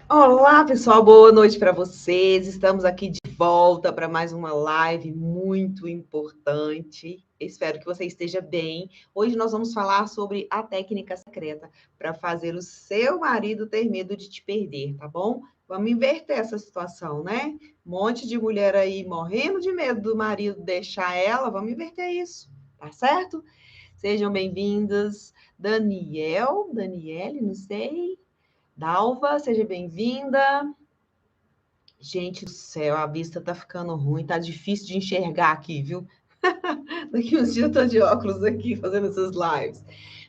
Olá, pessoal, boa noite para vocês. Estamos aqui de volta para mais uma live muito importante. Espero que você esteja bem. Hoje nós vamos falar sobre a técnica secreta para fazer o seu marido ter medo de te perder, tá bom? Vamos inverter essa situação, né? Um monte de mulher aí morrendo de medo do marido deixar ela. Vamos inverter isso, tá certo? Sejam bem-vindas, Daniele, não sei. Dalva, seja bem-vinda. Gente do céu, a vista tá ficando ruim, tá difícil de enxergar aqui, viu? Daqui uns dias eu tô de óculos aqui fazendo essas lives.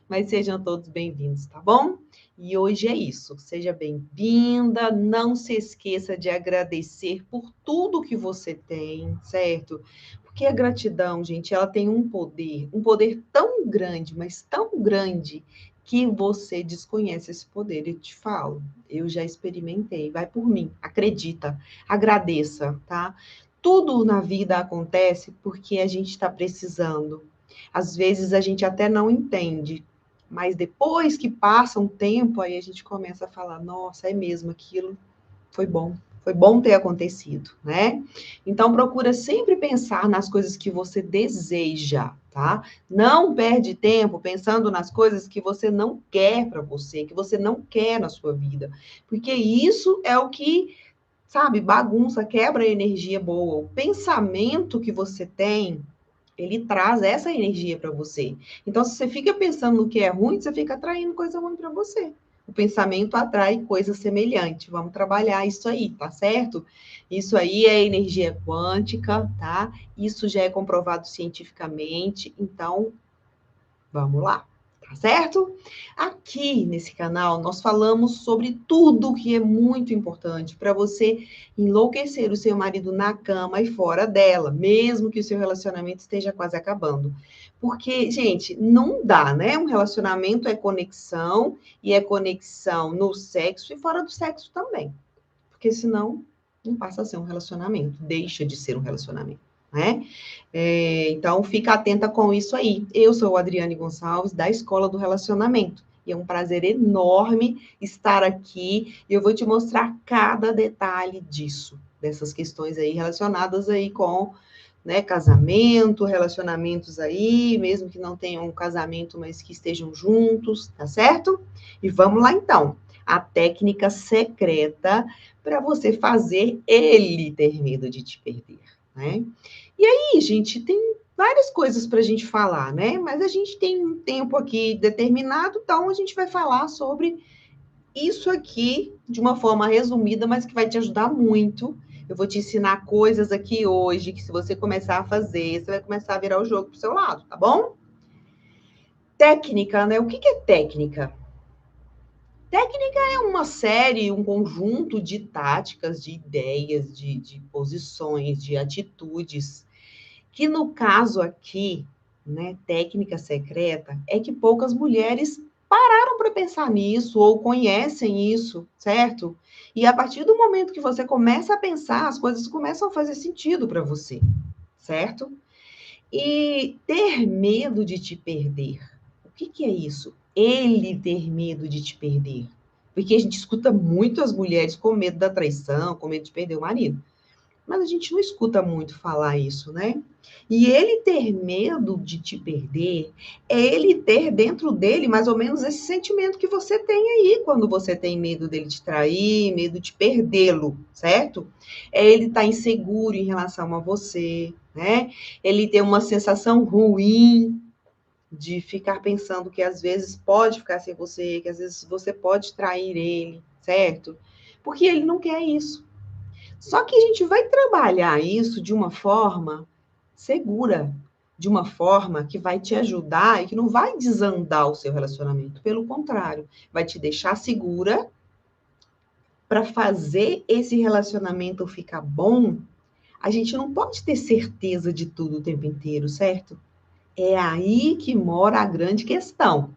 Mas sejam todos bem-vindos, tá bom? E hoje é isso. Seja bem-vinda. Não se esqueça de agradecer por tudo que você tem, certo? Porque a gratidão, gente, ela tem um poder tão grande, mas tão grande, que você desconhece esse poder. Eu te falo, eu já experimentei. Vai por mim, acredita, agradeça, tá? Tudo na vida acontece porque a gente está precisando. Às vezes a gente até não entende, mas depois que passa um tempo, aí a gente começa a falar: nossa, é mesmo, aquilo foi bom ter acontecido, né? Então procura sempre pensar nas coisas que você deseja, tá? Não perde tempo pensando nas coisas que você não quer para você, que você não quer na sua vida, porque isso é o que, sabe, bagunça, quebra a energia boa. O pensamento que você tem, ele traz essa energia para você. Então, se você fica pensando no que é ruim, você fica atraindo coisa ruim para você. O pensamento atrai coisa semelhante. Vamos trabalhar isso aí, tá certo? Isso aí é energia quântica, tá? Isso já é comprovado cientificamente. Então, vamos lá, tá certo? Aqui nesse canal nós falamos sobre tudo que é muito importante para você enlouquecer o seu marido na cama e fora dela, mesmo que o seu relacionamento esteja quase acabando. Porque, gente, não dá, né? Um relacionamento é conexão, e é conexão no sexo e fora do sexo também. Porque senão não passa a ser um relacionamento, deixa de ser um relacionamento, né? Então, fica atenta com isso aí. Eu sou a Adriane Gonçalves, da Escola do Relacionamento. E é um prazer enorme estar aqui. E eu vou te mostrar cada detalhe disso, dessas questões aí relacionadas aí com, né, casamento, relacionamentos aí, mesmo que não tenham um casamento, mas que estejam juntos, tá certo? E vamos lá então. A técnica secreta para você fazer ele ter medo de te perder, né? E aí, gente, tem várias coisas para a gente falar, né? Mas a gente tem um tempo aqui determinado, então a gente vai falar sobre isso aqui de uma forma resumida, mas que vai te ajudar muito. Eu vou te ensinar coisas aqui hoje que, se você começar a fazer, você vai começar a virar o jogo pro seu lado, tá bom? Técnica, né? O que é técnica? Técnica é uma série, um conjunto de táticas, de ideias, de posições, de atitudes que, no caso aqui, né, técnica secreta, é que poucas mulheres pararam para pensar nisso ou conhecem isso, certo? E a partir do momento que você começa a pensar, as coisas começam a fazer sentido para você, certo? E ter medo de te perder. O que é isso? Ele ter medo de te perder. Porque a gente escuta muito as mulheres com medo da traição, com medo de perder o marido. Mas a gente não escuta muito falar isso, né? E ele ter medo de te perder é ele ter dentro dele mais ou menos esse sentimento que você tem aí quando você tem medo dele te trair, medo de perdê-lo, certo? É ele estar inseguro em relação a você, né? Ele ter uma sensação ruim de ficar pensando que às vezes pode ficar sem você, que às vezes você pode trair ele, certo? Porque ele não quer isso. Só que a gente vai trabalhar isso de uma forma segura, de uma forma que vai te ajudar e que não vai desandar o seu relacionamento. Pelo contrário, vai te deixar segura para fazer esse relacionamento ficar bom. A gente não pode ter certeza de tudo o tempo inteiro, certo? É aí que mora a grande questão.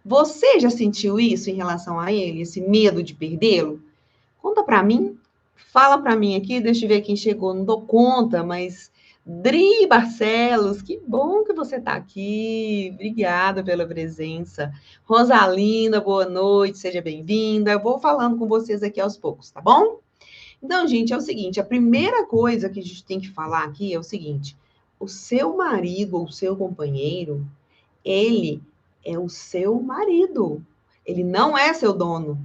Você já sentiu isso em relação a ele, esse medo de perdê-lo? Conta para mim, fala para mim aqui, deixa eu ver quem chegou. Não dou conta, mas Dri Barcelos, que bom que você está aqui. Obrigada pela presença. Rosalina, boa noite, seja bem-vinda. Eu vou falando com vocês aqui aos poucos, tá bom? Então, gente, é o seguinte: a primeira coisa que a gente tem que falar aqui é o seguinte: o seu marido ou o seu companheiro, ele é o seu marido. Ele não é seu dono.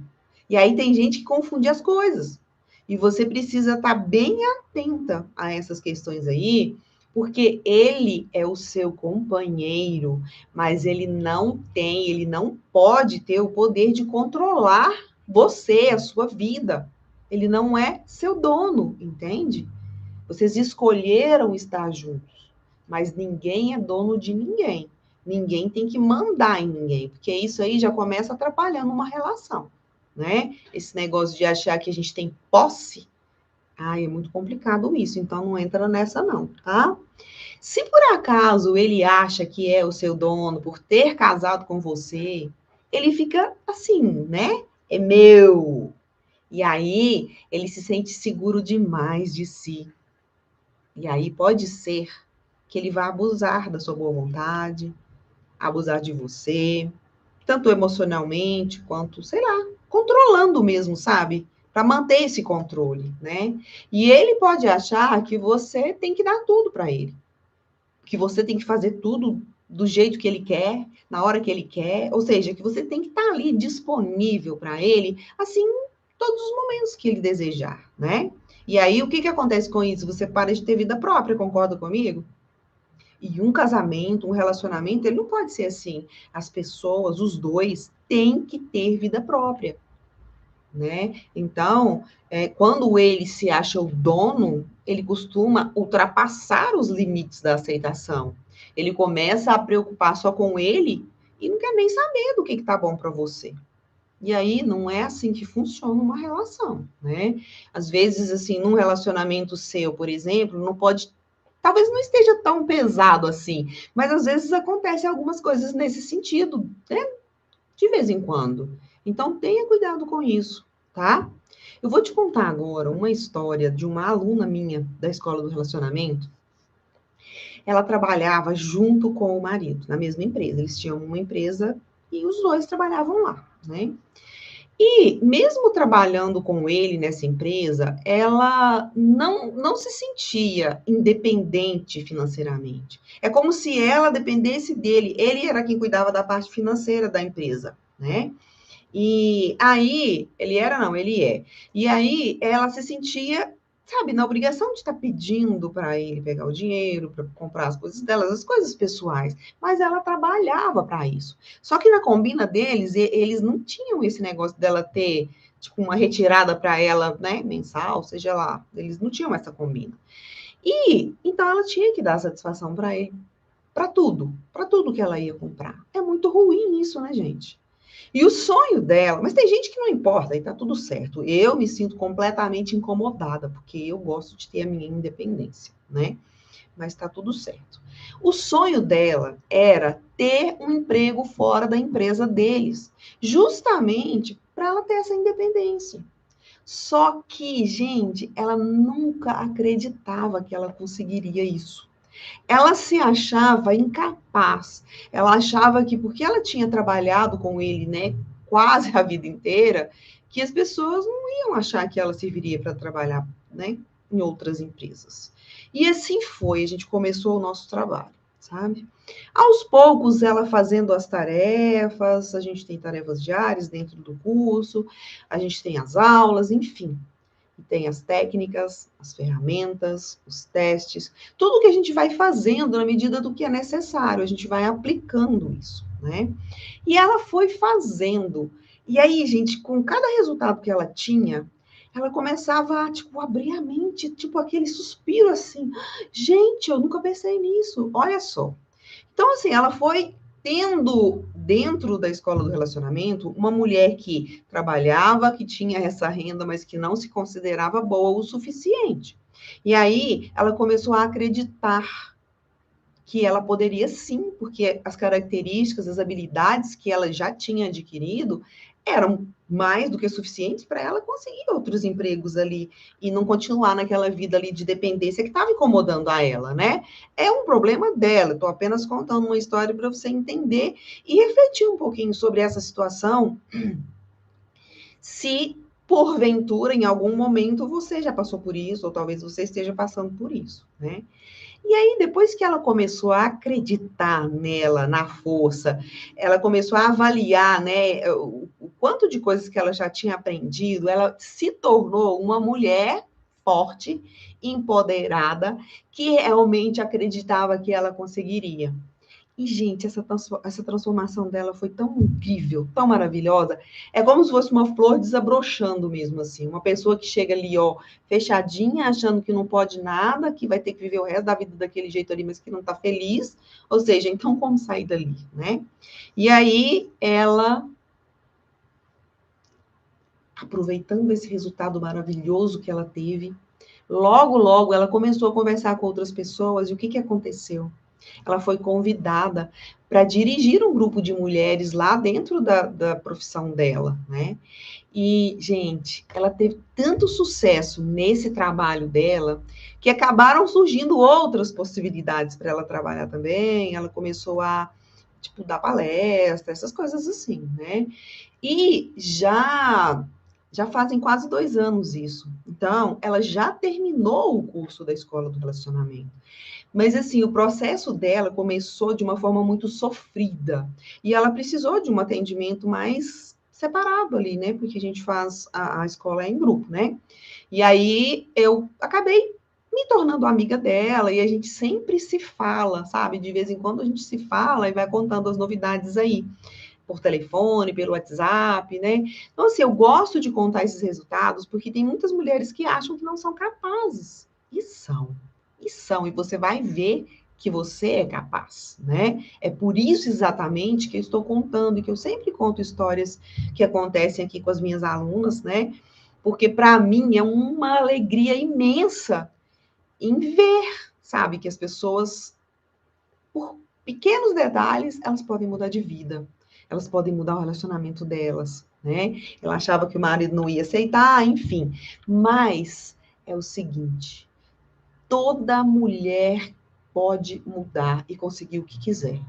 E aí tem gente que confunde as coisas. E você precisa estar bem atenta a essas questões aí, porque ele é o seu companheiro, mas ele não pode ter o poder de controlar você, a sua vida. Ele não é seu dono, entende? Vocês escolheram estar juntos, mas ninguém é dono de ninguém. Ninguém tem que mandar em ninguém, porque isso aí já começa atrapalhando uma relação, né? Esse negócio de achar que a gente tem posse, ai, é muito complicado isso, então não entra nessa não, tá? Se por acaso ele acha que é o seu dono por ter casado com você, ele fica assim, né? É meu. E aí ele se sente seguro demais de si. E aí pode ser que ele vá abusar da sua boa vontade, abusar de você, tanto emocionalmente quanto, sei lá, controlando mesmo, sabe? Para manter esse controle, né? E ele pode achar que você tem que dar tudo para ele, que você tem que fazer tudo do jeito que ele quer, na hora que ele quer, ou seja, que você tem que estar ali disponível para ele, assim, todos os momentos que ele desejar, né? E aí, o que que acontece com isso? Você para de ter vida própria, concorda comigo? E um casamento, um relacionamento, ele não pode ser assim. As pessoas, os dois, têm que ter vida própria, né? Então, quando ele se acha o dono, ele costuma ultrapassar os limites da aceitação. Ele começa a preocupar só com ele e não quer nem saber do que está bom para você. E aí não é assim que funciona uma relação, né? Às vezes, assim, num relacionamento seu, por exemplo, não pode. Talvez não esteja tão pesado assim, mas às vezes acontecem algumas coisas nesse sentido, né? De vez em quando. Então tenha cuidado com isso, tá? Eu vou te contar agora uma história de uma aluna minha da escola do relacionamento. Ela trabalhava junto com o marido na mesma empresa. Eles tinham uma empresa e os dois trabalhavam lá, né? E mesmo trabalhando com ele nessa empresa, ela não se sentia independente financeiramente. É como se ela dependesse dele. Ele era quem cuidava da parte financeira da empresa, né? E aí, ele era, não, ele é. E aí, ela se sentia, sabe, na obrigação de estar pedindo para ele pegar o dinheiro, para comprar as coisas delas, as coisas pessoais. Mas ela trabalhava para isso. Só que na combina deles, eles não tinham esse negócio dela ter, tipo, uma retirada para ela, né, mensal, seja lá. Eles não tinham essa combina. E então ela tinha que dar satisfação para ele, para tudo que ela ia comprar. É muito ruim isso, né, gente? E o sonho dela, mas tem gente que não importa, e tá tudo certo. Eu me sinto completamente incomodada, porque eu gosto de ter a minha independência, né? Mas tá tudo certo. O sonho dela era ter um emprego fora da empresa deles, justamente para ela ter essa independência. Só que, gente, ela nunca acreditava que ela conseguiria isso. Ela se achava incapaz. Ela achava que porque ela tinha trabalhado com ele, né, quase a vida inteira, que as pessoas não iam achar que ela serviria para trabalhar, né, em outras empresas. E assim foi, a gente começou o nosso trabalho, sabe? Aos poucos, ela fazendo as tarefas, a gente tem tarefas diárias dentro do curso, a gente tem as aulas, enfim. Tem as técnicas, as ferramentas, os testes, tudo que a gente vai fazendo na medida do que é necessário, a gente vai aplicando isso, né? E ela foi fazendo. E aí, gente, com cada resultado que ela tinha, ela começava a, tipo, abrir a mente, tipo, aquele suspiro assim. Gente, eu nunca pensei nisso, olha só. Então, assim, ela foi tendo dentro da escola do relacionamento uma mulher que trabalhava, que tinha essa renda, mas que não se considerava boa o suficiente. E aí ela começou a acreditar que ela poderia sim, porque as características, as habilidades que ela já tinha adquirido eram mais do que suficientes para ela conseguir outros empregos ali e não continuar naquela vida ali de dependência que estava incomodando a ela, né? É um problema dela. Estou apenas contando uma história para você entender e refletir um pouquinho sobre essa situação, se porventura, em algum momento, você já passou por isso, ou talvez você esteja passando por isso, né? E aí, depois que ela começou a acreditar nela, na força, ela começou a avaliar, né, o quanto de coisas que ela já tinha aprendido, ela se tornou uma mulher forte, empoderada, que realmente acreditava que ela conseguiria. E, gente, essa transformação dela foi tão incrível, tão maravilhosa. É como se fosse uma flor desabrochando mesmo, assim. Uma pessoa que chega ali, ó, fechadinha, achando que não pode nada, que vai ter que viver o resto da vida daquele jeito ali, mas que não tá feliz. Ou seja, então como sair dali, né? E aí, ela, aproveitando esse resultado maravilhoso que ela teve, logo, logo, ela começou a conversar com outras pessoas. E o que que aconteceu? Ela foi convidada para dirigir um grupo de mulheres lá dentro da profissão dela, né? E, gente, ela teve tanto sucesso nesse trabalho dela que acabaram surgindo outras possibilidades para ela trabalhar também. Ela começou a, tipo, dar palestra, essas coisas assim, né? E já fazem quase 2 anos isso. Então, ela já terminou o curso da Escola do Relacionamento. Mas, assim, o processo dela começou de uma forma muito sofrida. E ela precisou de um atendimento mais separado ali, né? Porque a gente faz a escola em grupo, né? E aí eu acabei me tornando amiga dela e a gente sempre se fala, sabe? De vez em quando a gente se fala e vai contando as novidades aí, por telefone, pelo WhatsApp, né? Então, assim, eu gosto de contar esses resultados porque tem muitas mulheres que acham que não são capazes. E são. E são. E você vai ver que você é capaz, né? É por isso exatamente que eu estou contando e que eu sempre conto histórias que acontecem aqui com as minhas alunas, né? Porque para mim é uma alegria imensa em ver, sabe, que as pessoas, por pequenos detalhes, elas podem mudar de vida. Elas podem mudar o relacionamento delas, né? Ela achava que o marido não ia aceitar, enfim. Mas é o seguinte: toda mulher pode mudar e conseguir o que quiser.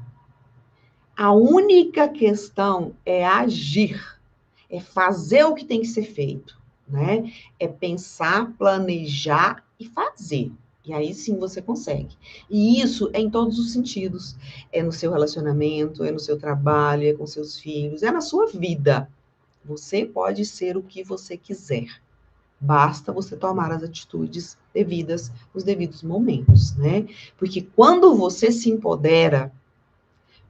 A única questão é agir, é fazer o que tem que ser feito, né? É pensar, planejar e fazer. E aí sim você consegue. E isso é em todos os sentidos. É no seu relacionamento, é no seu trabalho, é com seus filhos, é na sua vida. Você pode ser o que você quiser. Basta você tomar as atitudes devidas nos devidos momentos, né? Porque quando você se empodera,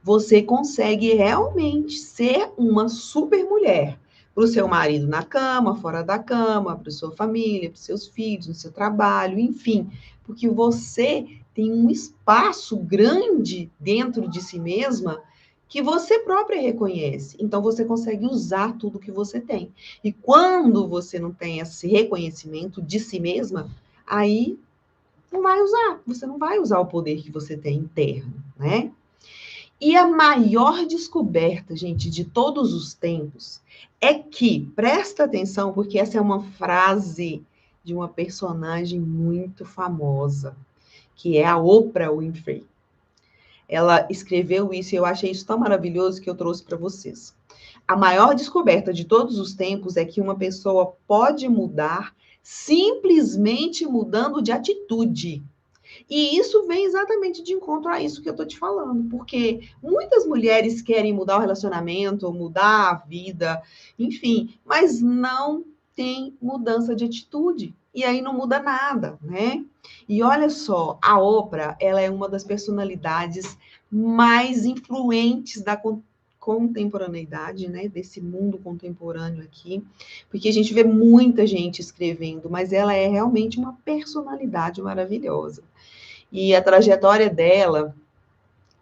você consegue realmente ser uma super mulher para o seu marido na cama, fora da cama, para a sua família, para os seus filhos, no seu trabalho, enfim, porque você tem um espaço grande dentro de si mesma que você própria reconhece. Então você consegue usar tudo que você tem. E quando você não tem esse reconhecimento de si mesma, aí não vai usar, você não vai usar o poder que você tem interno, né? E a maior descoberta, gente, de todos os tempos, é que, presta atenção, porque essa é uma frase de uma personagem muito famosa, que é a Oprah Winfrey. Ela escreveu isso e eu achei isso tão maravilhoso que eu trouxe para vocês. A maior descoberta de todos os tempos é que uma pessoa pode mudar simplesmente mudando de atitude. E isso vem exatamente de encontro a isso que eu estou te falando, porque muitas mulheres querem mudar o relacionamento, mudar a vida, enfim, mas não tem mudança de atitude. E aí não muda nada, né? E olha só, a Oprah, ela é uma das personalidades mais influentes da contemporaneidade, né, desse mundo contemporâneo aqui, porque a gente vê muita gente escrevendo, mas ela é realmente uma personalidade maravilhosa. E a trajetória dela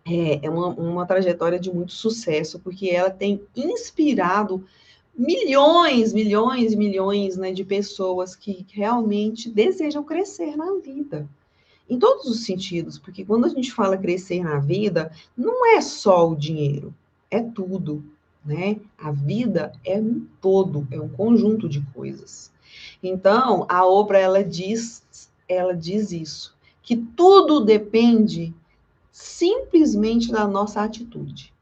é uma trajetória de muito sucesso, porque ela tem inspirado milhões, milhões e milhões, né, de pessoas que realmente desejam crescer na vida. Em todos os sentidos, porque quando a gente fala crescer na vida, não é só o dinheiro, é tudo. né? A vida é um todo, é um conjunto de coisas. Então, a Oprah, ela diz isso, que tudo depende simplesmente da nossa atitude.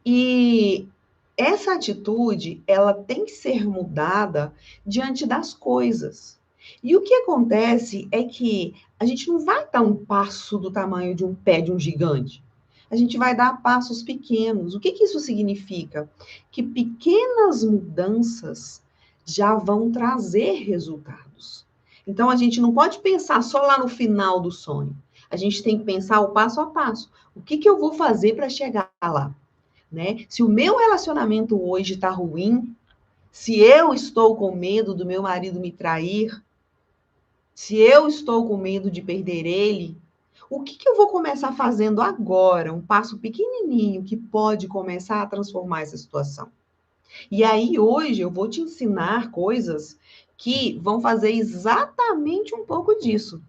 E essa atitude, ela tem que ser mudada diante das coisas. E o que acontece é que a gente não vai dar um passo do tamanho de um pé de um gigante. A gente vai dar passos pequenos. O que que isso significa? Que pequenas mudanças já vão trazer resultados. Então a gente não pode pensar só lá no final do sonho. A gente tem que pensar o passo a passo. O que que eu vou fazer para chegar lá? Né? Se o meu relacionamento hoje está ruim, se eu estou com medo do meu marido me trair, se eu estou com medo de perder ele, o que que eu vou começar fazendo agora? Um passo pequenininho que pode começar a transformar essa situação. E aí, hoje, eu vou te ensinar coisas que vão fazer exatamente um pouco disso.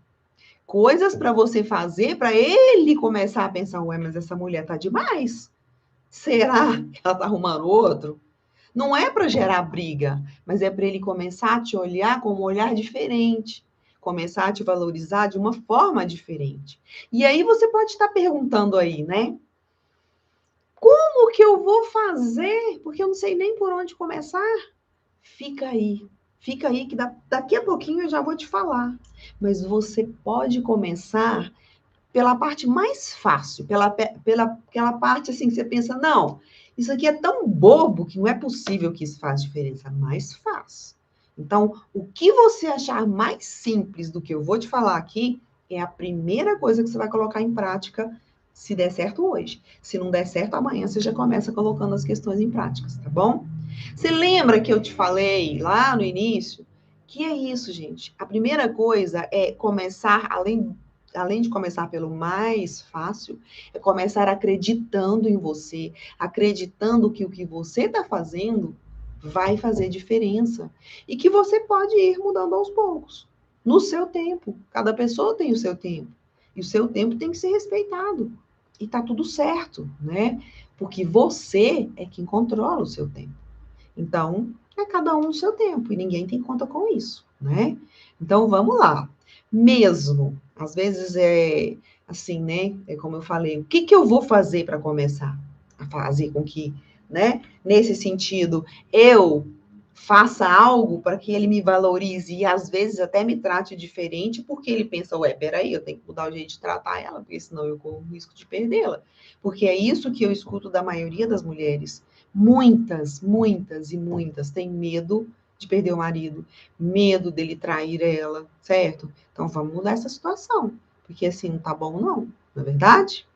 Coisas para você fazer, para ele começar a pensar, ué, mas essa mulher tá demais. Será que ela tá arrumando outro? Não é para gerar briga, mas é para ele começar a te olhar com um olhar diferente, começar a te valorizar de uma forma diferente. E aí você pode estar perguntando aí, né? Como que eu vou fazer? Porque eu não sei nem por onde começar. Fica aí. Fica aí que daqui a pouquinho eu já vou te falar. Mas você pode começar pela parte mais fácil, pela aquela parte assim que você pensa, não, isso aqui é tão bobo que não é possível que isso faça diferença, mas faz. Então, o que você achar mais simples do que eu vou te falar aqui é a primeira coisa que você vai colocar em prática se der certo hoje. Se não der certo, amanhã você já começa colocando as questões em práticas, tá bom? Você lembra que eu te falei lá no início que é isso, gente? A primeira coisa é começar, além de começar pelo mais fácil, é começar acreditando em você, acreditando que o que você está fazendo vai fazer diferença e que você pode ir mudando aos poucos, no seu tempo. Cada pessoa tem o seu tempo e o seu tempo tem que ser respeitado e tá tudo certo, né? Porque você é quem controla o seu tempo. Então, é cada um no seu tempo e ninguém tem conta com isso, né? Então, vamos lá. Mesmo, às vezes é assim, né? É como eu falei, o que que eu vou fazer para começar a fazer com que, né? Nesse sentido, eu faça algo para que ele me valorize e às vezes até me trate diferente, porque ele pensa, ué, peraí, eu tenho que mudar o jeito de tratar ela, porque senão eu corro o risco de perdê-la. Porque é isso que eu escuto da maioria das mulheres. Muitas, muitas e muitas têm medo de perder o marido, medo dele trair ela, certo? Então vamos mudar essa situação, porque assim não tá bom, não é verdade?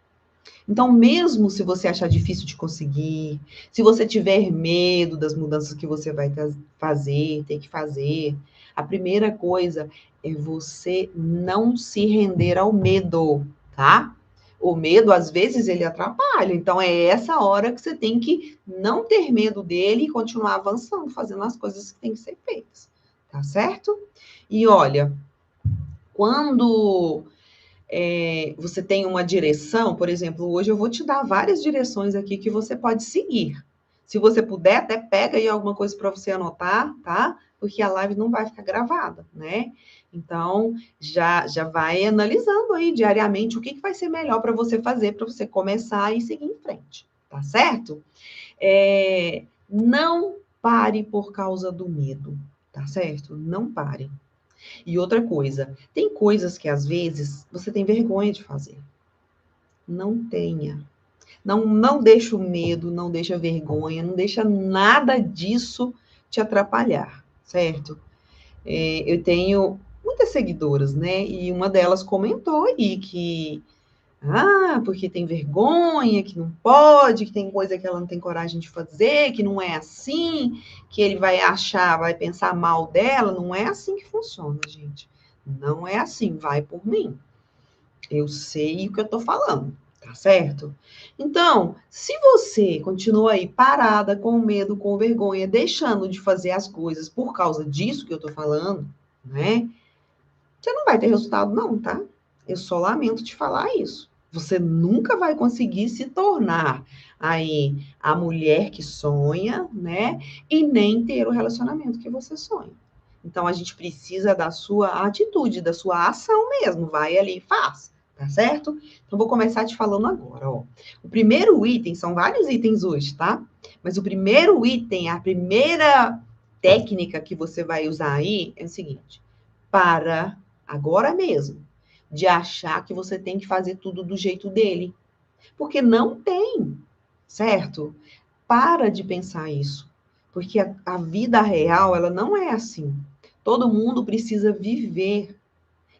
Então, mesmo se você achar difícil de conseguir, se você tiver medo das mudanças que você vai fazer, ter que fazer, a primeira coisa é você não se render ao medo, tá? O medo, às vezes, ele atrapalha. Então, é essa hora que você tem que não ter medo dele e continuar avançando, fazendo as coisas que têm que ser feitas. Tá certo? E olha, quando você tem uma direção, por exemplo, hoje eu vou te dar várias direções aqui que você pode seguir. Se você puder, até pega aí alguma coisa para você anotar, tá? Porque a live não vai ficar gravada, né? Então, já vai analisando aí diariamente o que vai ser melhor para você fazer, para você começar e seguir em frente, tá certo? Não pare por causa do medo, tá certo? Não pare. E outra coisa, tem coisas que às vezes você tem vergonha de fazer. Não tenha. Não deixa o medo, não deixa a vergonha, não deixa nada disso te atrapalhar, certo? Eu tenho muitas seguidoras, né? E uma delas comentou aí que porque tem vergonha, que não pode, que tem coisa que ela não tem coragem de fazer, que não é assim, que ele vai achar, vai pensar mal dela. Não é assim que funciona, gente. Não é assim, vai por mim. Eu sei o que eu tô falando, tá certo? Então, se você continua aí parada, com medo, com vergonha, deixando de fazer as coisas por causa disso que eu tô falando, né? Você não vai ter resultado, não, tá? Eu só lamento te falar isso. Você nunca vai conseguir se tornar aí a mulher que sonha, né? E nem ter o relacionamento que você sonha. Então a gente precisa da sua atitude, da sua ação mesmo. Vai ali e faz, tá certo? Então vou começar te falando agora, ó. O primeiro item, são vários itens hoje, tá? Mas o primeiro item, a primeira técnica que você vai usar aí é o seguinte: para agora mesmo de achar que você tem que fazer tudo do jeito dele. Porque não tem, certo? Para de pensar isso. Porque a vida real, ela não é assim. Todo mundo precisa viver.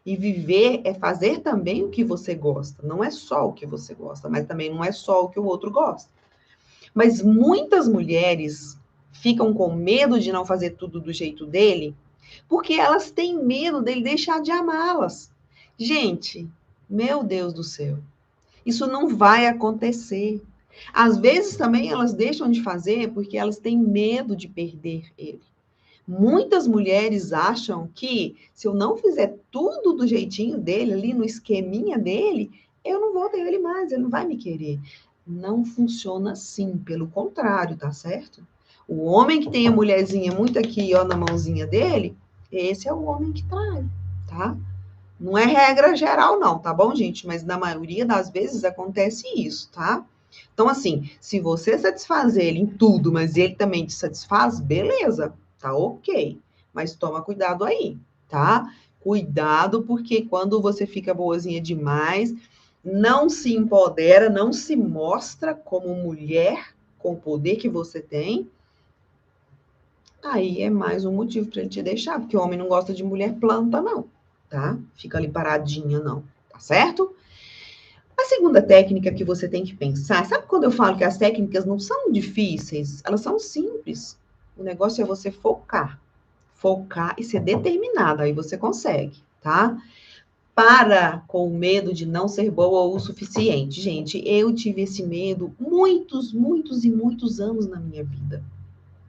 E viver é fazer também o que você gosta. Não é só o que você gosta, mas também não é só o que o outro gosta. Mas muitas mulheres ficam com medo de não fazer tudo do jeito dele, porque elas têm medo dele deixar de amá-las. Gente, meu Deus do céu, isso não vai acontecer. Às vezes também elas deixam de fazer porque elas têm medo de perder ele. Muitas mulheres acham que se eu não fizer tudo do jeitinho dele, ali no esqueminha dele, eu não vou ter ele mais, ele não vai me querer. Não funciona assim, pelo contrário, tá certo? O homem que tem a mulherzinha muito aqui, ó, na mãozinha dele, esse é o homem que trai, tá? Não é regra geral, não, tá bom, gente? Mas na maioria das vezes acontece isso, tá? Então, assim, se você satisfazer ele em tudo, mas ele também te satisfaz, beleza, tá ok. Mas toma cuidado aí, tá? Cuidado, porque quando você fica boazinha demais, não se empodera, não se mostra como mulher com o poder que você tem, aí é mais um motivo para ele te deixar, porque o homem não gosta de mulher planta, não, tá? Fica ali paradinha, não, tá certo? A segunda técnica que você tem que pensar, sabe quando eu falo que as técnicas não são difíceis? Elas são simples. O negócio é você focar. Focar e ser determinada, aí você consegue, tá? Para com o medo de não ser boa o suficiente. Gente, eu tive esse medo muitos, muitos e muitos anos na minha vida,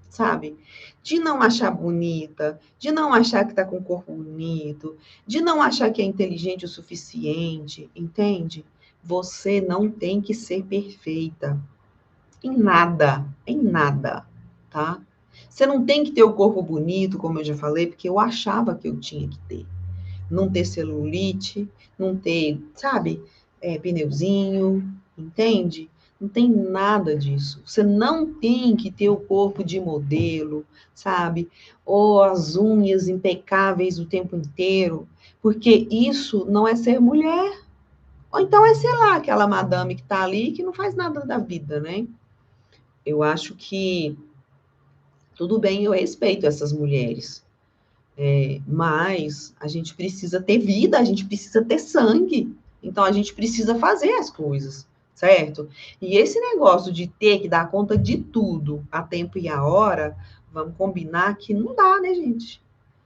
sabe? De não achar bonita, de não achar que tá com o corpo bonito, de não achar que é inteligente o suficiente, entende? Você não tem que ser perfeita em nada, tá? Você não tem que ter o corpo bonito, como eu já falei, porque eu achava que eu tinha que ter. Não ter celulite, não ter, sabe, pneuzinho, entende? Não tem nada disso. Você não tem que ter o corpo de modelo, sabe? Ou as unhas impecáveis o tempo inteiro, porque isso não é ser mulher. Ou então é, sei lá, aquela madame que tá ali que não faz nada da vida, né? Eu acho que tudo bem, eu respeito essas mulheres. Mas a gente precisa ter vida, a gente precisa ter sangue. Então a gente precisa fazer as coisas, certo? E esse negócio de ter que dar conta de tudo a tempo e a hora, vamos combinar que não dá, né, gente?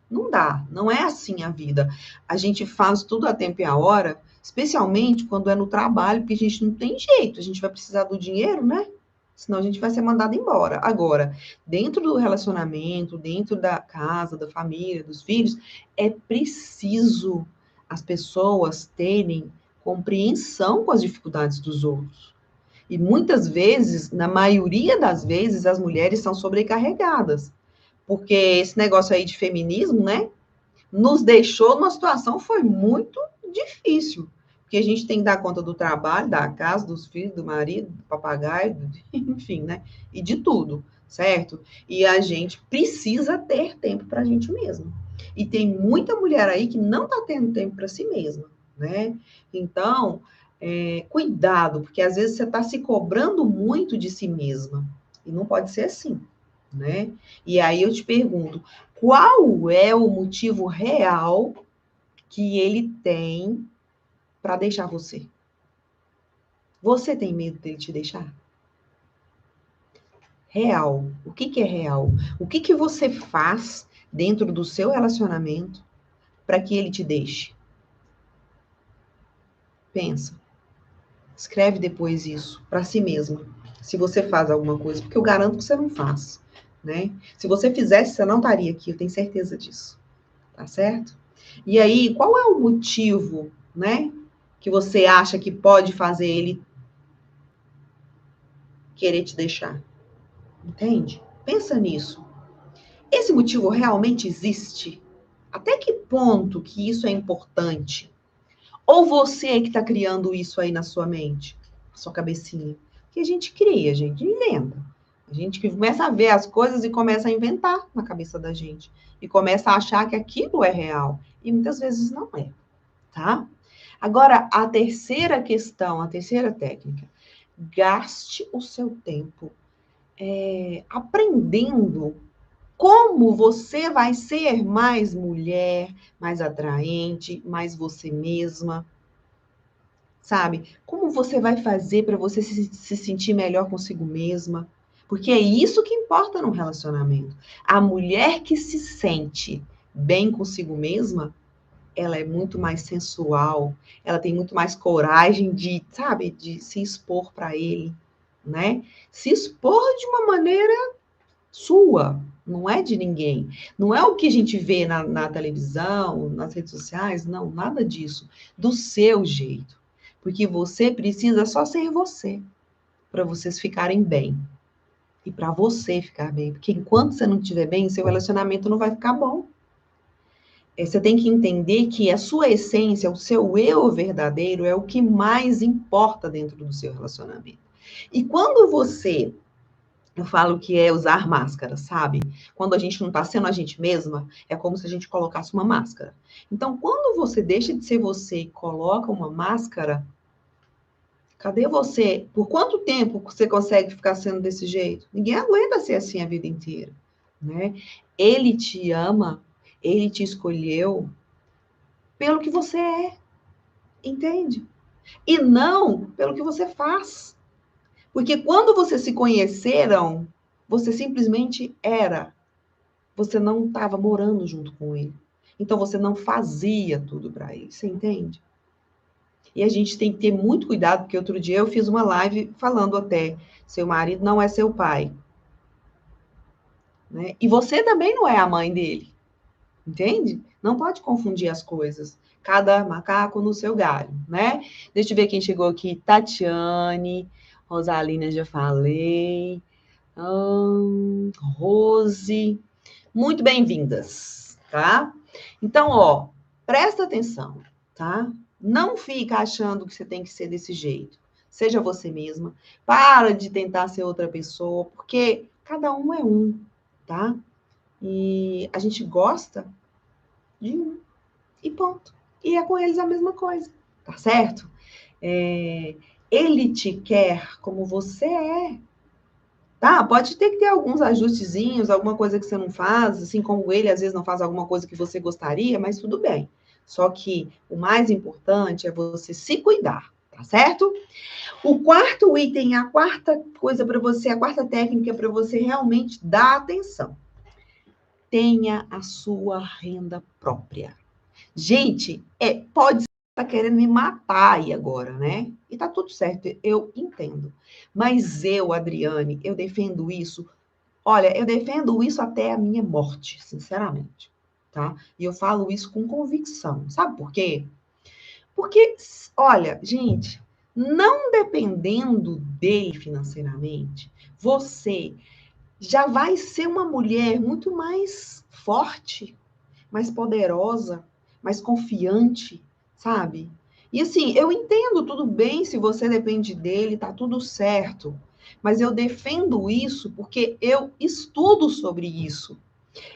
Não dá, não é assim a vida. A gente faz tudo a tempo e a hora, especialmente quando é no trabalho, porque a gente não tem jeito, a gente vai precisar do dinheiro, né? Senão a gente vai ser mandado embora. Agora, dentro do relacionamento, dentro da casa, da família, dos filhos, é preciso as pessoas terem compreensão com as dificuldades dos outros. E muitas vezes, na maioria das vezes, as mulheres são sobrecarregadas. Porque esse negócio aí de feminismo, né, nos deixou numa situação foi muito difícil. Porque a gente tem que dar conta do trabalho, da casa, dos filhos, do marido, do papagaio, enfim, né? E de tudo, certo? E a gente precisa ter tempo para a gente mesma. E tem muita mulher aí que não está tendo tempo para si mesma, né? Então, cuidado, porque às vezes você está se cobrando muito de si mesma. E não pode ser assim, né? E aí eu te pergunto, qual é o motivo real que ele tem para deixar você? Você tem medo dele te deixar? Real. O que que é real? O que que você faz dentro do seu relacionamento para que ele te deixe? Pensa. Escreve depois isso para si mesma. Se você faz alguma coisa, porque eu garanto que você não faz, né? Se você fizesse, você não estaria aqui, eu tenho certeza disso. Tá certo? E aí, qual é o motivo, né, que você acha que pode fazer ele querer te deixar? Entende? Pensa nisso. Esse motivo realmente existe? Até que ponto que isso é importante? Ou você é que está criando isso aí na sua mente, na sua cabecinha? Que a gente cria, a gente inventa. A gente que começa a ver as coisas e começa a inventar na cabeça da gente. E começa a achar que aquilo é real. E muitas vezes não é, tá? Agora, a terceira questão, a terceira técnica. Gaste o seu tempo aprendendo como você vai ser mais mulher, mais atraente, mais você mesma, sabe? Como você vai fazer para você se sentir melhor consigo mesma? Porque é isso que importa num relacionamento. A mulher que se sente bem consigo mesma, ela é muito mais sensual, ela tem muito mais coragem de, sabe, de se expor para ele, né? Se expor de uma maneira sua, não é de ninguém. Não é o que a gente vê na televisão, nas redes sociais, não, nada disso. Do seu jeito. Porque você precisa só ser você, para vocês ficarem bem. E para você ficar bem. Porque enquanto você não estiver bem, seu relacionamento não vai ficar bom. Você tem que entender que a sua essência, o seu eu verdadeiro, é o que mais importa dentro do seu relacionamento. E quando você eu falo que é usar máscara, sabe? Quando a gente não está sendo a gente mesma, é como se a gente colocasse uma máscara. Então, quando você deixa de ser você e coloca uma máscara, cadê você? Por quanto tempo você consegue ficar sendo desse jeito? Ninguém aguenta ser assim a vida inteira, né? Ele te ama, ele te escolheu pelo que você é, entende? E não pelo que você faz. Porque quando vocês se conheceram, você simplesmente era. Você não estava morando junto com ele. Então você não fazia tudo para ele, você entende? E a gente tem que ter muito cuidado, porque outro dia eu fiz uma live falando até, seu marido não é seu pai, né? E você também não é a mãe dele, entende? Não pode confundir as coisas. Cada macaco no seu galho, né? Deixa eu ver quem chegou aqui. Tatiane, Rosalina, já falei. Rose. Muito bem-vindas, tá? Então, ó, presta atenção, tá? Não fica achando que você tem que ser desse jeito. Seja você mesma. Para de tentar ser outra pessoa, porque cada um é um, tá? E a gente gosta de um. E ponto. E é com eles a mesma coisa, tá certo? Ele te quer como você é. Tá, pode ter que ter alguns ajustezinhos, alguma coisa que você não faz, assim como ele às vezes não faz alguma coisa que você gostaria, mas tudo bem. Só que o mais importante é você se cuidar, tá certo? O quarto item, a quarta coisa para você, a quarta técnica para você realmente dar atenção. Tenha a sua renda própria. Gente, pode tá querendo me matar aí agora, né? E tá tudo certo, eu entendo. Mas eu, Adriane, eu defendo isso. Olha, eu defendo isso até a minha morte, sinceramente, tá? E eu falo isso com convicção. Sabe por quê? Porque, olha, gente, não dependendo dele financeiramente, você já vai ser uma mulher muito mais forte, mais poderosa, mais confiante, sabe? E assim, eu entendo tudo bem se você depende dele, tá tudo certo. Mas eu defendo isso porque eu estudo sobre isso.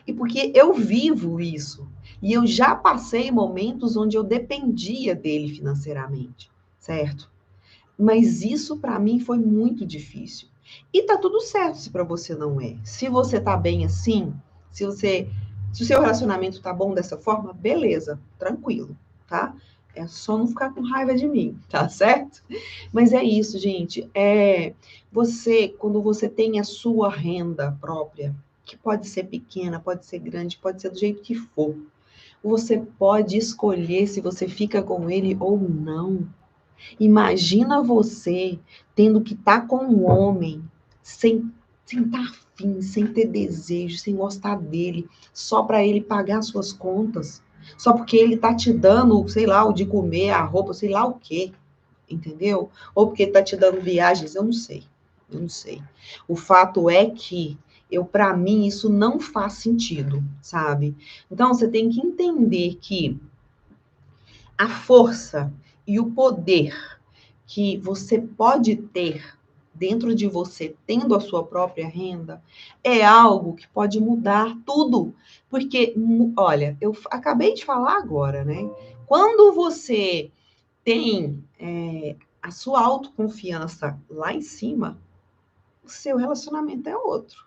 E porque eu vivo isso. E eu já passei momentos onde eu dependia dele financeiramente, certo? Mas isso para mim foi muito difícil. E tá tudo certo se para você não é. Se você tá bem assim, se o seu relacionamento tá bom dessa forma, beleza, tranquilo, tá? É só não ficar com raiva de mim, tá certo? Mas é isso, gente. Quando você tem a sua renda própria, que pode ser pequena, pode ser grande, pode ser do jeito que for, você pode escolher se você fica com ele ou não. Imagina você tendo que estar com um homem sem estar afim, sem ter desejo, sem gostar dele, só para ele pagar suas contas. só porque ele tá te dando, sei lá, o de comer, a roupa, sei lá o quê, entendeu? Ou porque ele tá te dando viagens, eu não sei. Eu não sei. O fato é que para mim, isso não faz sentido, sabe? Então, você tem que entender que a força e o poder que você pode ter dentro de você, tendo a sua própria renda, é algo que pode mudar tudo. Porque, olha, eu acabei de falar agora, né? Quando você tem a sua autoconfiança lá em cima, o seu relacionamento é outro.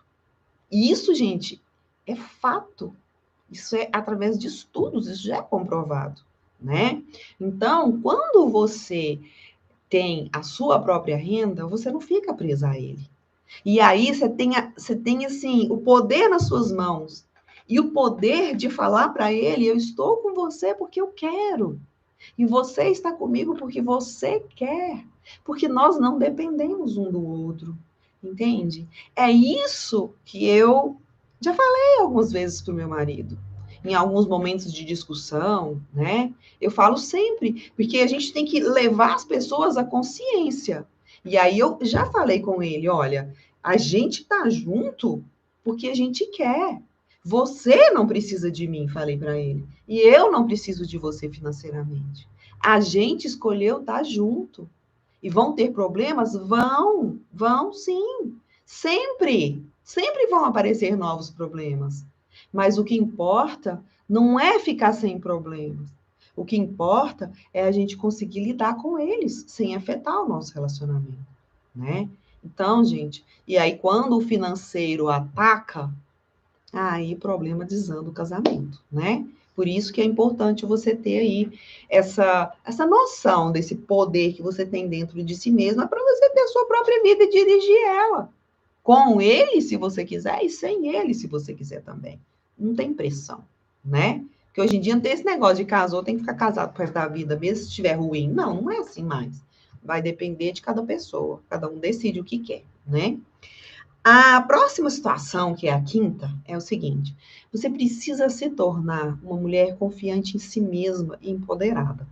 E isso, gente, é fato. Isso é através de estudos, isso já é comprovado, né? Então, quando você tem a sua própria renda, você não fica presa a ele. E aí você tem assim, o poder nas suas mãos. E o poder de falar para ele, eu estou com você porque eu quero. E você está comigo porque você quer. Porque nós não dependemos um do outro. Entende? É isso que eu já falei algumas vezes para o meu marido. Em alguns momentos de discussão, né? Eu falo sempre, porque a gente tem que levar as pessoas à consciência. E aí eu já falei com ele, olha, a gente tá junto porque a gente quer. Você não precisa de mim, falei para ele. E eu não preciso de você financeiramente. A gente escolheu estar junto. E vão ter problemas? Vão sim. Sempre vão aparecer novos problemas. Mas o que importa não é ficar sem problemas. O que importa é a gente conseguir lidar com eles sem afetar o nosso relacionamento, né? Então, gente, e aí quando o financeiro ataca, aí o problema desanda o casamento, né? Por isso que é importante você ter aí essa noção desse poder que você tem dentro de si mesma para você ter a sua própria vida e dirigir ela. Com ele, se você quiser, e sem ele, se você quiser também. Não tem pressão, né? Porque hoje em dia não tem esse negócio de casou, tem que ficar casado pro resto da vida, mesmo se estiver ruim. Não, não é assim mais. Vai depender de cada pessoa. Cada um decide o que quer, né? A próxima situação, que é a quinta, é o seguinte: você precisa se tornar uma mulher confiante em si mesma e empoderada.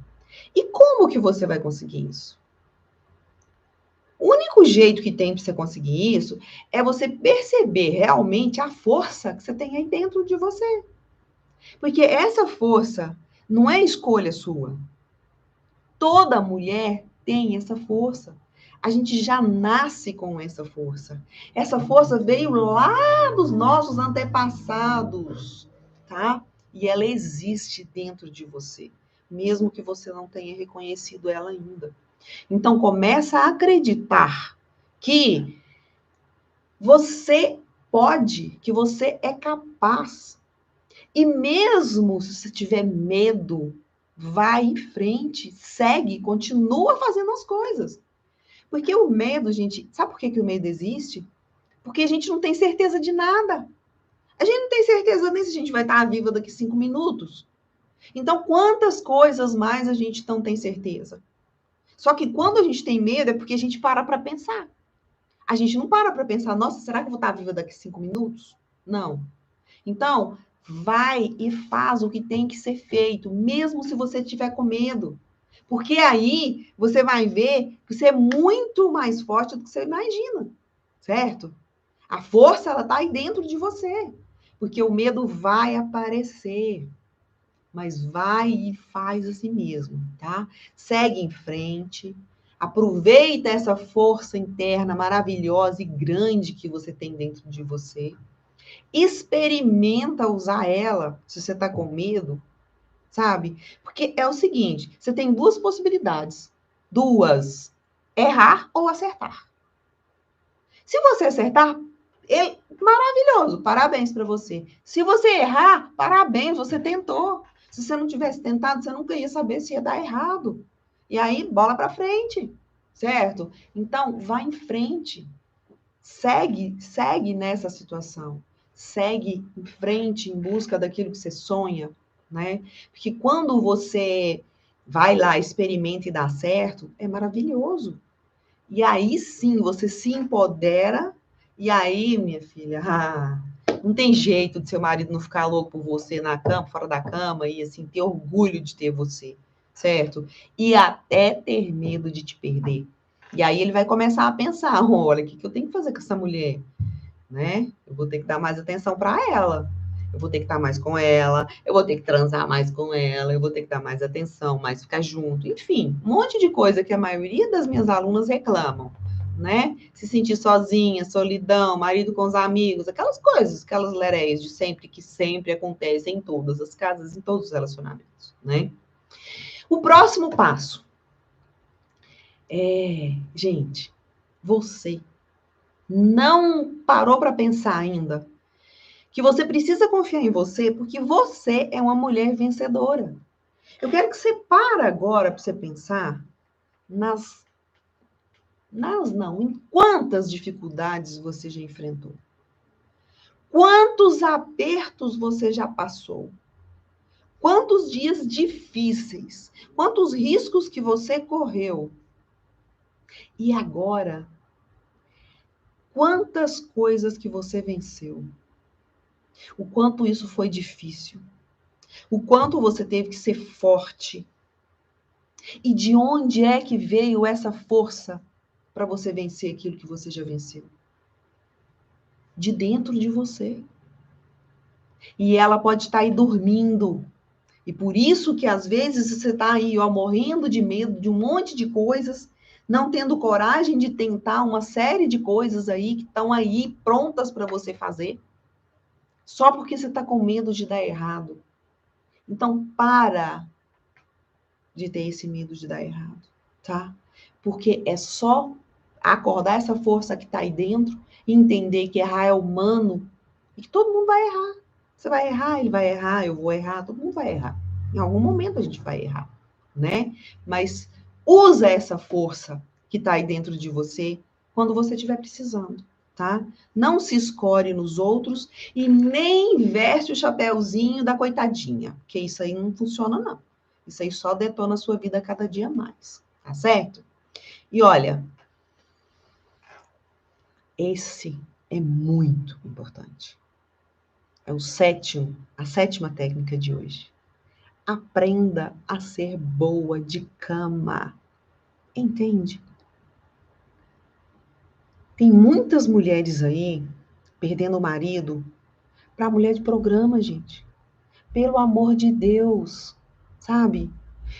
E como que você vai conseguir isso? O único jeito que tem para você conseguir isso é você perceber realmente a força que você tem aí dentro de você. Porque essa força não é escolha sua. Toda mulher tem essa força. A gente já nasce com essa força. Essa força veio lá dos nossos antepassados, tá? E ela existe dentro de você, mesmo que você não tenha reconhecido ela ainda. Então começa a acreditar que você pode, que você é capaz. E mesmo se você tiver medo, vai em frente, segue, continua fazendo as coisas. Porque o medo, gente, sabe por que, que o medo existe? Porque a gente não tem certeza de nada. A gente não tem certeza nem se a gente vai estar viva daqui 5 minutos. Então, quantas coisas mais a gente não tem certeza? Só que quando a gente tem medo é porque a gente para pensar. A gente não para pensar, nossa, será que eu vou estar viva daqui 5 minutos? Não. Então, vai e faz o que tem que ser feito, mesmo se você estiver com medo. Porque aí você vai ver que você é muito mais forte do que você imagina, certo? A força, ela está aí dentro de você. Porque o medo vai aparecer. Mas vai e faz assim mesmo, tá? Segue em frente. Aproveita essa força interna maravilhosa e grande que você tem dentro de você. Experimenta usar ela, se você está com medo, sabe? Porque é o seguinte, você tem duas possibilidades. Duas. Errar ou acertar. Se você acertar, maravilhoso, parabéns para você. Se você errar, parabéns, você tentou. Se você não tivesse tentado, você nunca ia saber se ia dar errado. E aí, bola para frente, certo? Então, vá em frente. Segue nessa situação. Segue em frente em busca daquilo que você sonha, né? Porque quando você vai lá, experimenta e dá certo, é maravilhoso. E aí sim, você se empodera, e aí, minha filha, Não tem jeito de seu marido não ficar louco por você na cama, fora da cama, e assim, ter orgulho de ter você, certo? E até ter medo de te perder. E aí ele vai começar a pensar, olha, o que eu tenho que fazer com essa mulher? Né? Eu vou ter que dar mais atenção para ela. Eu vou ter que estar mais com ela, eu vou ter que transar mais com ela, eu vou ter que dar mais atenção, mais ficar junto, enfim, um monte de coisa que a maioria das minhas alunas reclamam, né? Se sentir sozinha, solidão, marido com os amigos, aquelas coisas, aquelas lereias de sempre que sempre acontecem em todas as casas, em todos os relacionamentos, né? O próximo passo é, gente, você não parou para pensar ainda que você precisa confiar em você porque você é uma mulher vencedora. Eu quero que você pare agora para você pensar em quantas dificuldades você já enfrentou. Quantos apertos você já passou. Quantos dias difíceis. Quantos riscos que você correu. E agora, quantas coisas que você venceu. O quanto isso foi difícil. O quanto você teve que ser forte. E de onde é que veio essa força para você vencer aquilo que você já venceu? De dentro de você. E ela pode estar aí dormindo. E por isso que às vezes você está aí, ó, morrendo de medo de um monte de coisas, não tendo coragem de tentar uma série de coisas aí que estão aí prontas para você fazer, só porque você está com medo de dar errado. Então, para de ter esse medo de dar errado, tá? Porque é só acordar essa força que está aí dentro e entender que errar é humano e que todo mundo vai errar. Você vai errar, ele vai errar, eu vou errar, todo mundo vai errar. Em algum momento a gente vai errar, né? Mas usa essa força que está aí dentro de você quando você estiver precisando, tá? Não se escore nos outros e nem veste o chapéuzinho da coitadinha, porque isso aí não funciona, não. Isso aí só detona a sua vida cada dia mais, tá certo? E olha, esse é muito importante. É a sétima técnica de hoje. Aprenda a ser boa de cama. Entende? Tem muitas mulheres aí perdendo o marido para mulher de programa, gente. Pelo amor de Deus, sabe?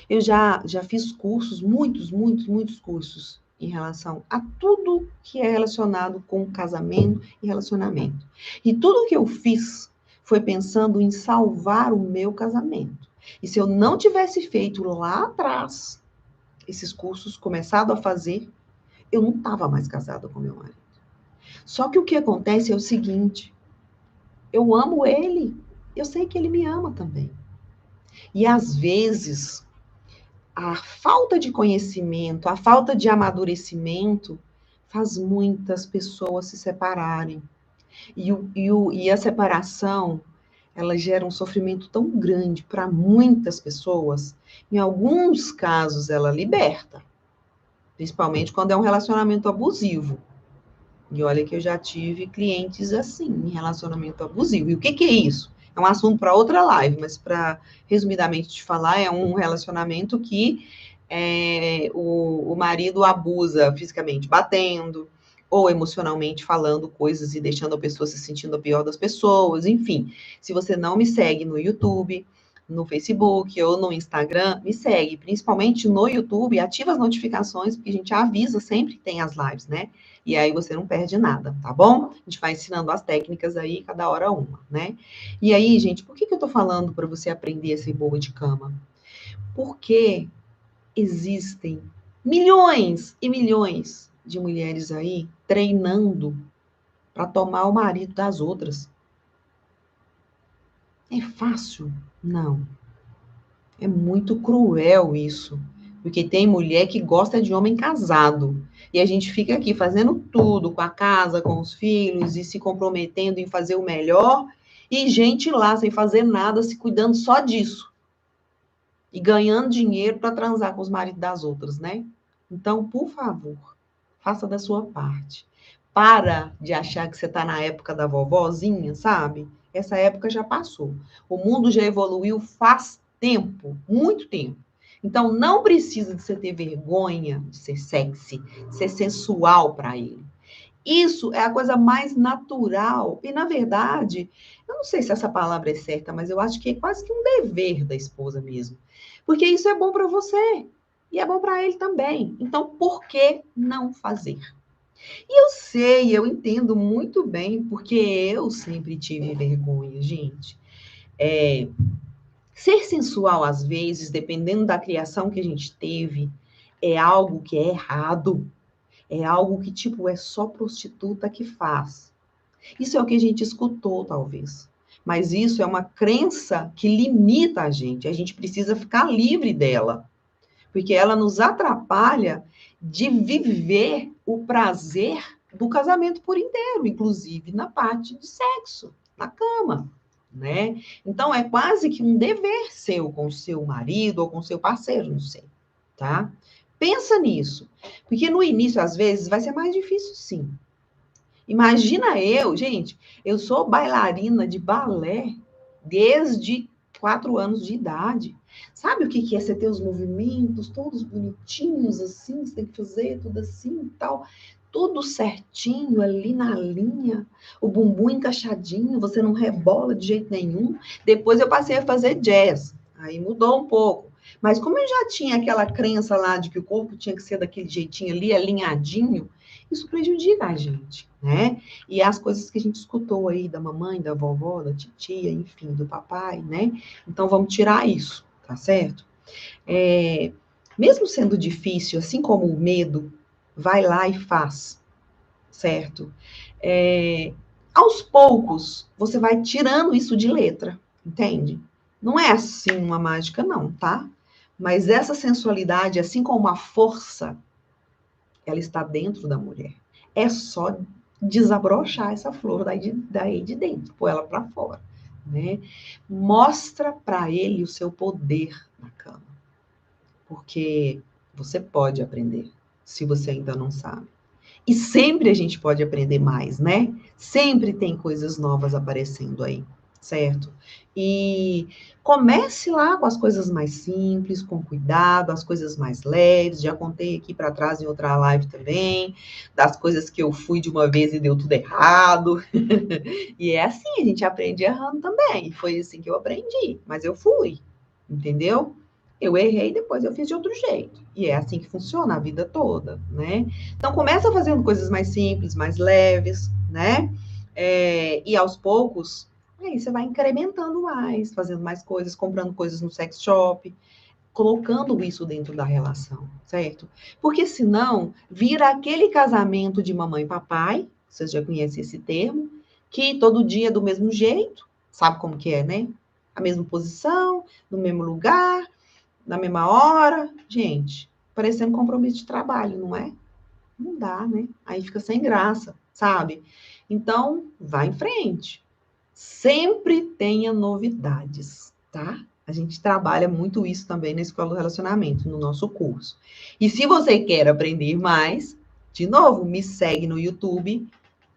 Eu já fiz cursos, muitos cursos em relação a tudo que é relacionado com casamento e relacionamento. E tudo que eu fiz foi pensando em salvar o meu casamento. E se eu não tivesse feito lá atrás esses cursos, começado a fazer, eu não estava mais casada com meu marido. Só que o que acontece é o seguinte: eu amo ele, eu sei que ele me ama também. E às vezes a falta de conhecimento, a falta de amadurecimento faz muitas pessoas se separarem. E a separação, ela gera um sofrimento tão grande para muitas pessoas. Em alguns casos, ela liberta, principalmente quando é um relacionamento abusivo. E olha que eu já tive clientes assim, em relacionamento abusivo. E o que é isso? É um assunto para outra live, mas para resumidamente te falar, é um relacionamento que o marido abusa fisicamente, batendo, ou emocionalmente falando coisas e deixando a pessoa se sentindo a pior das pessoas, enfim. Se você não me segue no YouTube, no Facebook ou no Instagram, me segue, principalmente no YouTube, ativa as notificações, porque a gente avisa sempre que tem as lives, né? E aí você não perde nada, tá bom? A gente vai ensinando as técnicas aí, cada hora uma, né? E aí, gente, por que eu tô falando para você aprender a ser boa de cama? Porque existem milhões e milhões de mulheres aí treinando para tomar o marido das outras. É fácil? Não. É muito cruel isso. Porque tem mulher que gosta de homem casado. E a gente fica aqui fazendo tudo com a casa, com os filhos, e se comprometendo em fazer o melhor, e gente lá sem fazer nada, se cuidando só disso. E ganhando dinheiro para transar com os maridos das outras, né? Então, por favor, faça da sua parte. Para de achar que você está na época da vovozinha, sabe? Essa época já passou. O mundo já evoluiu faz tempo, muito tempo. Então, não precisa de você ter vergonha de ser sexy, de ser sensual para ele. Isso é a coisa mais natural. E, na verdade, eu não sei se essa palavra é certa, mas eu acho que é quase que um dever da esposa mesmo. Porque isso é bom para você e é bom para ele também. Então, por que não fazer? E eu sei, eu entendo muito bem, porque eu sempre tive vergonha, gente. Ser sensual, às vezes, dependendo da criação que a gente teve, é algo que é errado. É algo que, tipo, é só prostituta que faz. Isso é o que a gente escutou, talvez. Mas isso é uma crença que limita a gente. A gente precisa ficar livre dela. Porque ela nos atrapalha de viver o prazer do casamento por inteiro, inclusive na parte de sexo, na cama, né? Então é quase que um dever seu com o seu marido ou com o seu parceiro, não sei, tá? Pensa nisso, porque no início às vezes vai ser mais difícil, sim. Imagina eu, gente, eu sou bailarina de balé desde 4 anos de idade. Sabe o que é você ter os movimentos todos bonitinhos assim, você tem que fazer tudo assim e tal, tudo certinho ali na linha, o bumbum encaixadinho, você não rebola de jeito nenhum. Depois eu passei a fazer jazz, aí mudou um pouco. Mas como eu já tinha aquela crença lá de que o corpo tinha que ser daquele jeitinho ali, alinhadinho, isso prejudica a gente, né? E as coisas que a gente escutou aí da mamãe, da vovó, da titia, enfim, do papai, né? Então vamos tirar isso, tá certo? Mesmo sendo difícil, assim como o medo, vai lá e faz, certo? Aos poucos, você vai tirando isso de letra, entende? Não é assim uma mágica, não, tá? Mas essa sensualidade, assim como a força, ela está dentro da mulher. É só desabrochar essa flor daí de dentro, pôr ela para fora, né? Mostra para ele o seu poder na cama, porque você pode aprender, se você ainda não sabe. E sempre a gente pode aprender mais, né? Sempre tem coisas novas aparecendo aí, certo? E comece lá com as coisas mais simples, com cuidado, as coisas mais leves. Já contei aqui para trás em outra live também, das coisas que eu fui de uma vez e deu tudo errado. E é assim, a gente aprende errando também. Foi assim que eu aprendi, mas eu fui, entendeu? Eu errei, depois eu fiz de outro jeito. E é assim que funciona a vida toda, né? Então, começa fazendo coisas mais simples, mais leves, né? E aos poucos, aí você vai incrementando mais, fazendo mais coisas, comprando coisas no sex shop, colocando isso dentro da relação, certo? Porque senão, vira aquele casamento de mamãe e papai, vocês já conhecem esse termo, que todo dia é do mesmo jeito, sabe como que é, né? A mesma posição, no mesmo lugar, na mesma hora. Gente, parecendo compromisso de trabalho, não é? Não dá, né? Aí fica sem graça, sabe? Então, vá em frente. Sempre tenha novidades, tá? A gente trabalha muito isso também na Escola do Relacionamento, no nosso curso. E se você quer aprender mais, de novo, me segue no YouTube,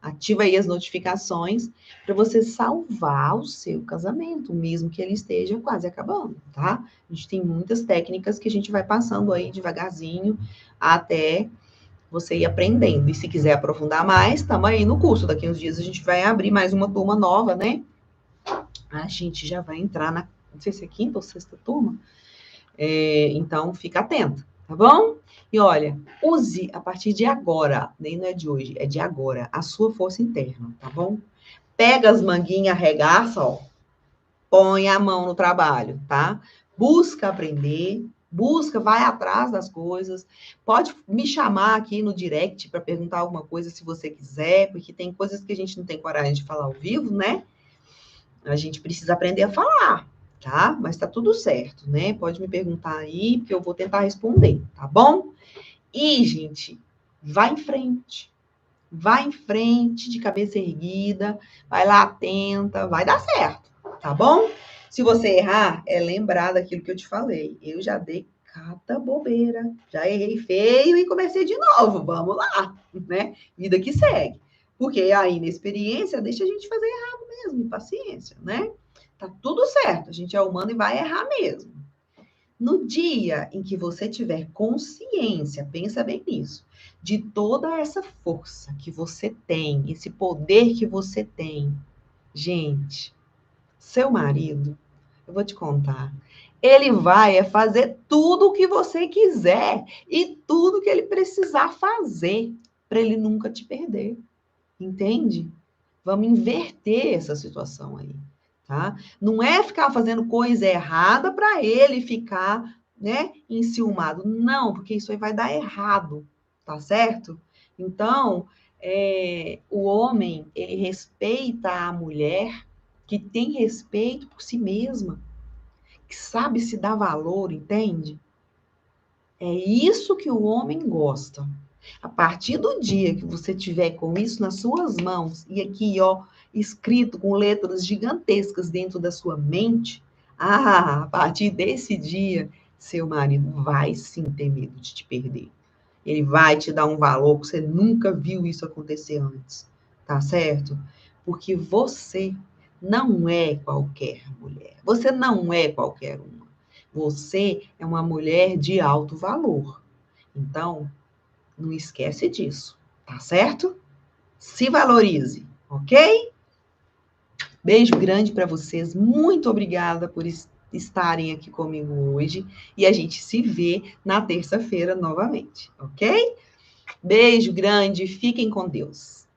ativa aí as notificações para você salvar o seu casamento, mesmo que ele esteja quase acabando, tá? A gente tem muitas técnicas que a gente vai passando aí devagarzinho até você ir aprendendo. E se quiser aprofundar mais, estamos aí no curso. Daqui uns dias a gente vai abrir mais uma turma nova, né? A gente já vai entrar na, não sei se é quinta ou sexta turma. Então, fica atento, tá bom? E olha, use a partir de agora, nem não é de hoje, é de agora, a sua força interna, tá bom? Pega as manguinhas, arregaça, ó, põe a mão no trabalho, tá? Busca aprender, busca, vai atrás das coisas. Pode me chamar aqui no direct para perguntar alguma coisa se você quiser, porque tem coisas que a gente não tem coragem de falar ao vivo, né? A gente precisa aprender a falar, tá? Mas tá tudo certo, né? Pode me perguntar aí, que eu vou tentar responder, tá bom? E, gente, vai em frente. Vai em frente, de cabeça erguida, vai lá atenta, vai dar certo, tá bom? Se você errar, é lembrar daquilo que eu te falei. Eu já dei cada bobeira, já errei feio e comecei de novo. Vamos lá, né? Vida que segue. Porque a inexperiência deixa a gente fazer errado mesmo, paciência, né? Tá tudo certo, a gente é humano e vai errar mesmo. No dia em que você tiver consciência, pensa bem nisso, de toda essa força que você tem, esse poder que você tem, gente, seu marido, eu vou te contar, ele vai fazer tudo o que você quiser e tudo que ele precisar fazer para ele nunca te perder, entende? Vamos inverter essa situação aí, tá? Não é ficar fazendo coisa errada para ele ficar, né, enciumado. Não, porque isso aí vai dar errado, tá certo? Então, o homem, ele respeita a mulher que tem respeito por si mesma, que sabe se dar valor, entende? É isso que o homem gosta. A partir do dia que você tiver com isso nas suas mãos e aqui, ó, escrito com letras gigantescas dentro da sua mente, a partir desse dia, seu marido vai sim ter medo de te perder. Ele vai te dar um valor que você nunca viu isso acontecer antes, tá certo? Porque você não é qualquer mulher. Você não é qualquer uma. Você é uma mulher de alto valor. Então, não esquece disso, tá certo? Se valorize, ok? Beijo grande para vocês. Muito obrigada por estarem aqui comigo hoje. E a gente se vê na terça-feira novamente, ok? Beijo grande. Fiquem com Deus.